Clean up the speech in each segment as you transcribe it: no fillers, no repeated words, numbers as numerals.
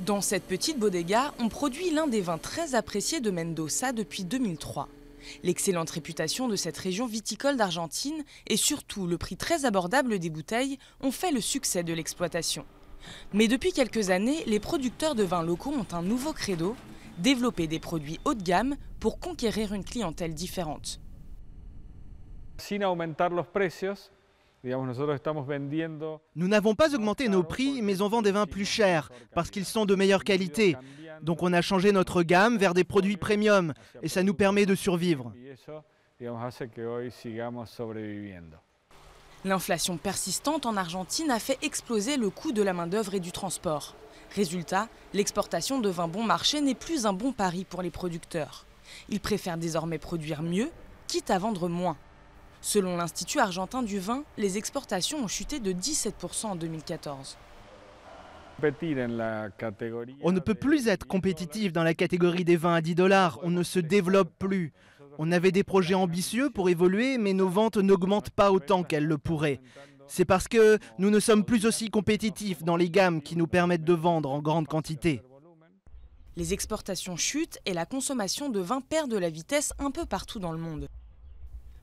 Dans cette petite bodega, on produit l'un des vins très appréciés de Mendoza depuis 2003. L'excellente réputation de cette région viticole d'Argentine et surtout le prix très abordable des bouteilles ont fait le succès de l'exploitation. Mais depuis quelques années, les producteurs de vins locaux ont un nouveau credo, développer des produits haut de gamme pour conquérir une clientèle différente. Sin aumentar los precios, Nous n'avons pas augmenté nos prix, mais on vend des vins plus chers, parce qu'ils sont de meilleure qualité. Donc on a changé notre gamme vers des produits premium, et ça nous permet de survivre. L'inflation persistante en Argentine a fait exploser le coût de la main-d'œuvre et du transport. Résultat, l'exportation de vins bon marché n'est plus un bon pari pour les producteurs. Ils préfèrent désormais produire mieux, quitte à vendre moins. Selon l'Institut argentin du vin, les exportations ont chuté de 17% en 2014. On ne peut plus être compétitif dans la catégorie des vins à 10 $, on ne se développe plus. On avait des projets ambitieux pour évoluer, mais nos ventes n'augmentent pas autant qu'elles le pourraient. C'est parce que nous ne sommes plus aussi compétitifs dans les gammes qui nous permettent de vendre en grande quantité. Les exportations chutent et la consommation de vin perd de la vitesse un peu partout dans le monde.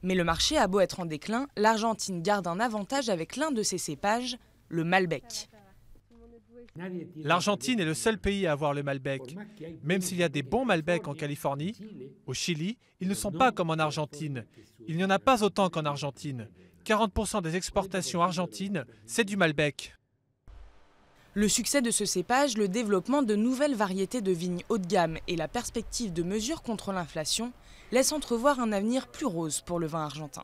Mais le marché a beau être en déclin, l'Argentine garde un avantage avec l'un de ses cépages, le Malbec. L'Argentine est le seul pays à avoir le Malbec. Même s'il y a des bons Malbec en Californie, au Chili, ils ne sont pas comme en Argentine. Il n'y en a pas autant qu'en Argentine. 40% des exportations argentines, c'est du Malbec. Le succès de ce cépage, le développement de nouvelles variétés de vignes haut de gamme et la perspective de mesures contre l'inflation laissent entrevoir un avenir plus rose pour le vin argentin.